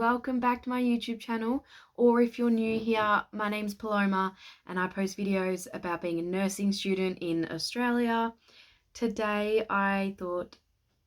welcome back to my YouTube channel, or if you're new here, my name's Paloma and I post videos about being a nursing student in Australia. Today I thought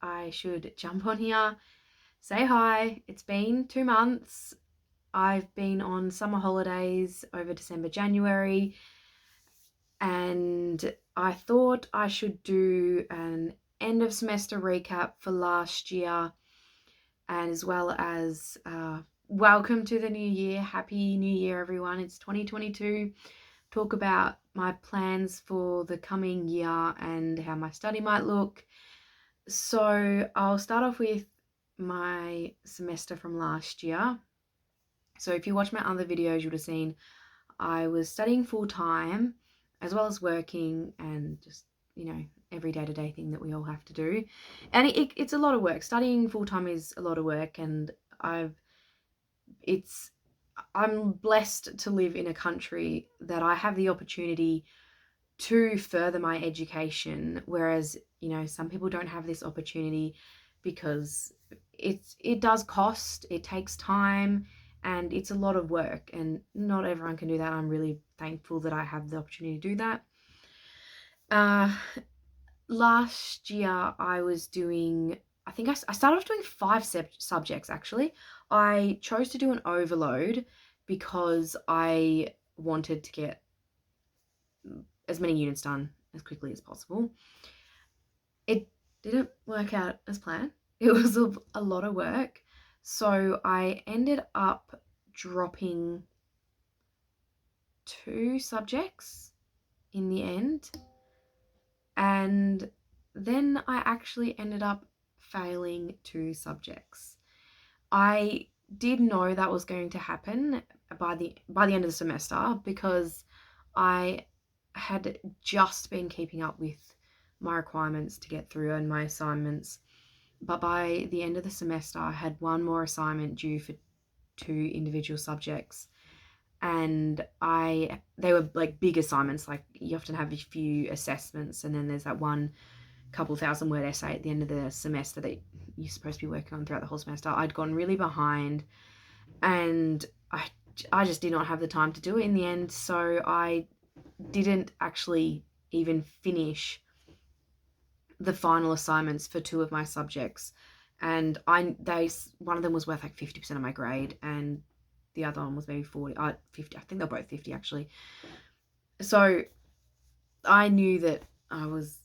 I should jump on here, say hi. It's been 2 months. I've been on summer holidays over December, January, and I thought I should do an end of semester recap for last year, and as well as welcome to the new year. Happy New Year, everyone. It's 2022. Talk about my plans for the coming year and how my study might look. So I'll start off with my semester from last year. So if you watch my other videos, you would have seen I was studying full-time as well as working, and just, every day-to-day thing that we all have to do. And it's a lot of work. Studying full-time is a lot of work, and I'm blessed to live in a country that I have the opportunity to further my education, whereas, some people don't have this opportunity because it does cost, it takes time, and it's a lot of work, and not everyone can do that. I'm really thankful that I have the opportunity to do that. Last year I was doing, I think I started off doing 5 subjects actually. I chose to do an overload because I wanted to get as many units done as quickly as possible. It didn't work out as planned. It was a lot of work. So I ended up dropping 2 subjects in the end. And then I actually ended up failing 2 subjects. I did know that was going to happen by the end of the semester, because I had just been keeping up with my requirements to get through and my assignments. But by the end of the semester, I had one more assignment due for 2 individual subjects. And they were like big assignments. Like, you often have a few assessments, and then there's that one couple 1,000-word essay at the end of the semester that you're supposed to be working on throughout the whole semester. I'd gone really behind, and I just did not have the time to do it in the end. So I didn't actually even finish the final assignments for 2 of my subjects, and one of them was worth like 50% of my grade, and the other one was maybe 50. I think they're both 50 actually. So I knew that I was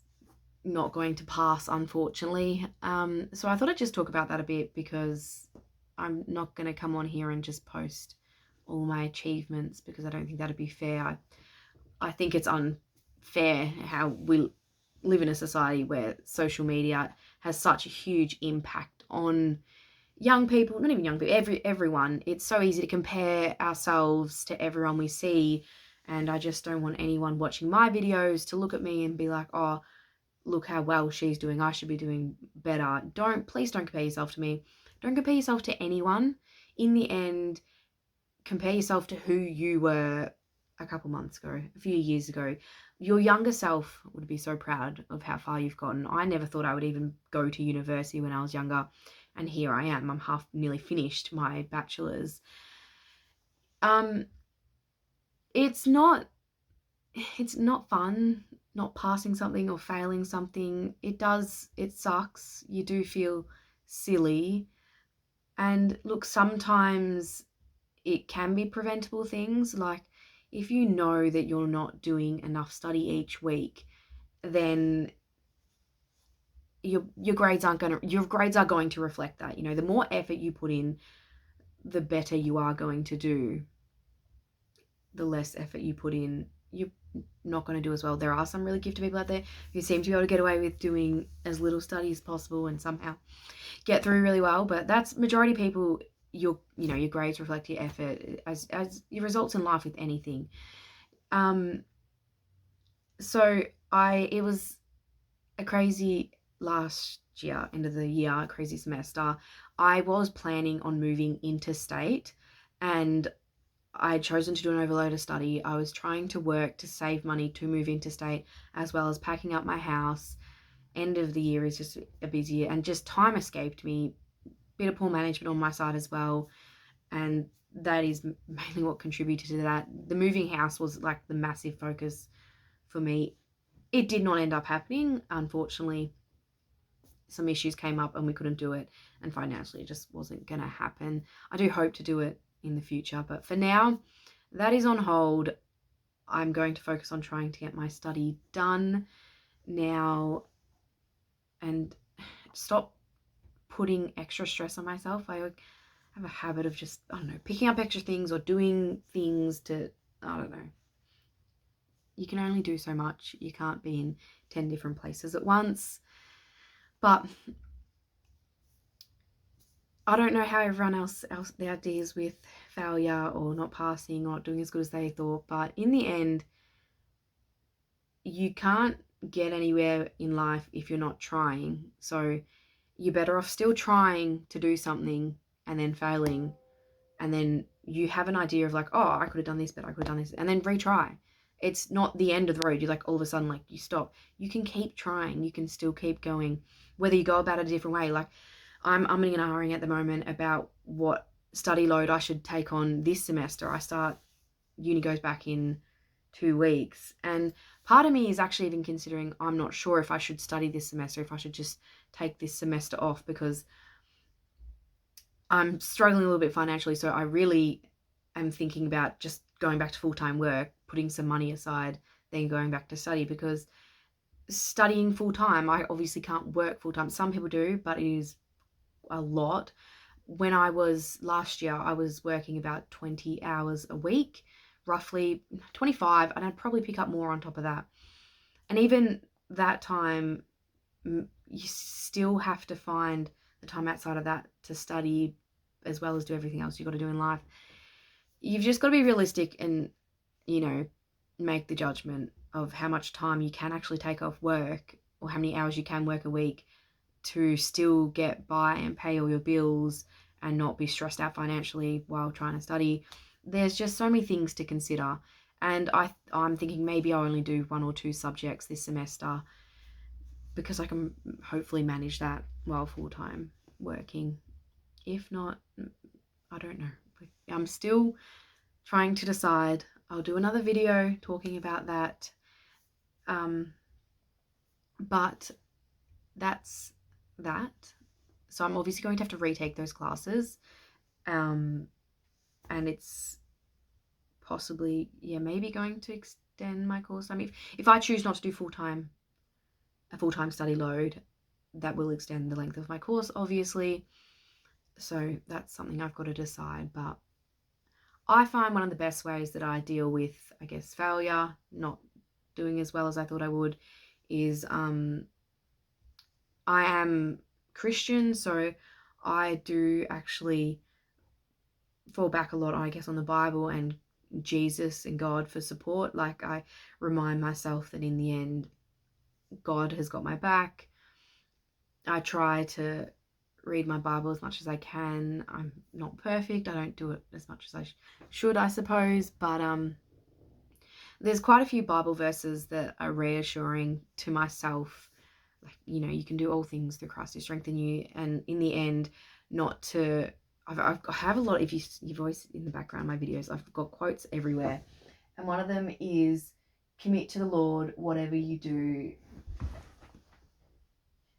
not going to pass, unfortunately. So I thought I'd just talk about that a bit, because I'm not going to come on here and just post all my achievements, because I don't think that'd be fair. I think it's unfair how we live in a society where social media has such a huge impact on young people, not even young people, everyone. It's so easy to compare ourselves to everyone we see, and I just don't want anyone watching my videos to look at me and be like, oh, look how well she's doing, I should be doing better. Please don't compare yourself to me. Don't compare yourself to anyone. In the end, compare yourself to who you were a couple months ago, a few years ago. Your younger self would be so proud of how far you've gotten. I never thought I would even go to university when I was younger, and here I am. I'm nearly finished my bachelor's. It's not fun not passing something or failing something. It sucks. You do feel silly. And look, sometimes it can be preventable things. Like, if you know that you're not doing enough study each week, then your grades are going to reflect that. The more effort you put in, the better you are going to do. The less effort you put in, you're not going to do as well. There are some really gifted people out there who seem to be able to get away with doing as little study as possible and somehow get through really well, but that's majority of people. Your grades reflect your effort, as your results in life with anything. So it was a crazy last year, end of the year, crazy semester. I was planning on moving interstate, and I had chosen to do an overload of study. I was trying to work to save money to move interstate, as well as packing up my house. End of the year is just a busy year, and just time escaped me. Bit of poor management on my side as well. And that is mainly what contributed to that. The moving house was like the massive focus for me. It did not end up happening, unfortunately. Some issues came up and we couldn't do it, and financially it just wasn't going to happen. I do hope to do it in the future, but for now, that is on hold. I'm going to focus on trying to get my study done now and stop putting extra stress on myself. I have a habit of just, I don't know, picking up extra things or doing things to, I don't know. You can only do so much. You can't be in 10 different places at once. But I don't know how everyone else their deals with failure or not passing or not doing as good as they thought. But in the end, you can't get anywhere in life if you're not trying. So you're better off still trying to do something and then failing. And then you have an idea of like, oh, I could have done this, but I could have done this. And then retry. It's not the end of the road. You're like all of a sudden, like you stop. You can keep trying. You can still keep going. Whether you go about it a different way. Like I'm umming and ahhing at the moment about what study load I should take on this semester. Uni goes back in 2 weeks. And part of me is actually even considering I'm not sure if I should study this semester, if I should just take this semester off, because I'm struggling a little bit financially. So I really am thinking about just going back to full-time work, putting some money aside, then going back to study, because studying full-time, I obviously can't work full-time. Some people do, but it is a lot. When I was last year, I was working about 20 hours a week, roughly 25, and I'd probably pick up more on top of that. And even that time, you still have to find the time outside of that to study as well as do everything else you got to do in life. You've just got to be realistic and, make the judgment of how much time you can actually take off work or how many hours you can work a week to still get by and pay all your bills and not be stressed out financially while trying to study. There's just so many things to consider. And I'm thinking maybe I'll only do 1 or 2 subjects this semester because I can hopefully manage that while full-time working. If not, I don't know. I'm still trying to decide. I'll do another video talking about that. But that's that. So I'm obviously going to have to retake those classes. And it's possibly, maybe going to extend my course. I mean, if I choose not to do a full-time study load, that will extend the length of my course, obviously. So that's something I've got to decide. But I find one of the best ways that I deal with, I guess, failure, not doing as well as I thought I would, is I am Christian, so I do actually fall back a lot, I guess, on the Bible and Jesus and God for support. Like, I remind myself that in the end, God has got my back. I try to read my Bible as much as I can. I'm not perfect. I don't do it as much as I should, I suppose. But there's quite a few Bible verses that are reassuring to myself. Like, you can do all things through Christ who strengthen you. And in the end, not to... I have a lot, if you've always in the background my videos, I've got quotes everywhere. And one of them is, commit to the Lord whatever you do,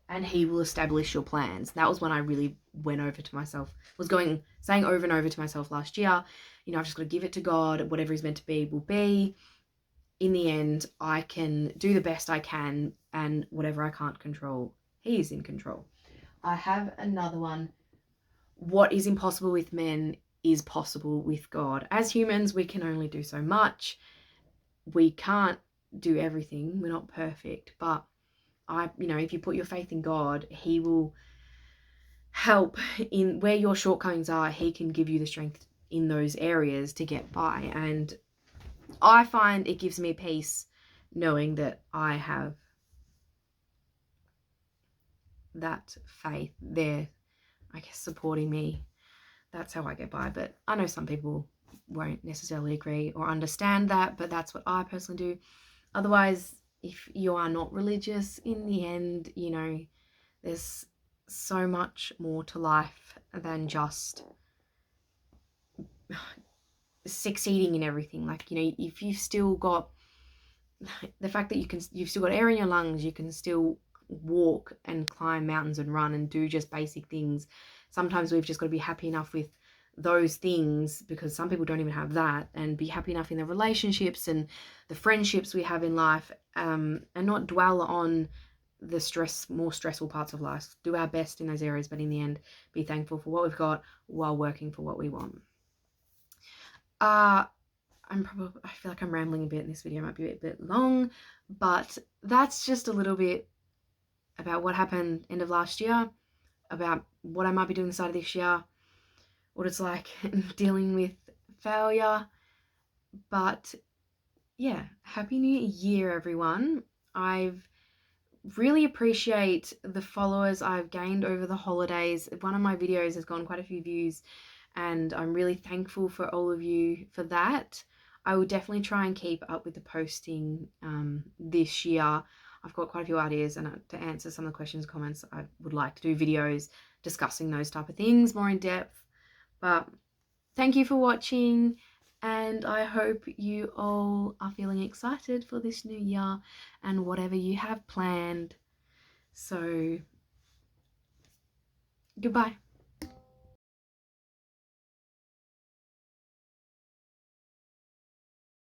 and he will establish your plans. That was when I really went over to myself, saying over and over to myself last year, I've just got to give it to God. Whatever is meant to be will be. In the end, I can do the best I can, and whatever I can't control, he is in control. I have another one. What is impossible with men is possible with God. As humans, we can only do so much. We can't do everything. We're not perfect, but if you put your faith in God, he will help in where your shortcomings are. He can give you the strength in those areas to get by. And I find it gives me peace knowing that I have that faith there, I guess, supporting me. That's how I get by. But I know some people won't necessarily agree or understand that, but that's what I personally do. Otherwise, if you are not religious, in the end, there's so much more to life than just succeeding in everything. Like, you know, if you've still got the fact that you've still got air in your lungs, you can still walk and climb mountains and run and do just basic things. Sometimes we've just got to be happy enough with those things, because some people don't even have that, and be happy enough in the relationships and the friendships we have in life, and not dwell on the more stressful parts of life. Do our best in those areas, but in the end, be thankful for what we've got while working for what we want. I feel like I'm rambling a bit, and this video might be a bit long, but that's just a little bit about what happened end of last year, about what I might be doing the start of this year, what it's like dealing with failure. But yeah, Happy New Year, everyone. I've really appreciate the followers I've gained over the holidays. One of my videos has gotten quite a few views, and I'm really thankful for all of you for that. I will definitely try and keep up with the posting this year. I've got quite a few ideas, and to answer some of the questions, comments, I would like to do videos discussing those type of things more in depth. But thank you for watching, and I hope you all are feeling excited for this new year and whatever you have planned. So, goodbye.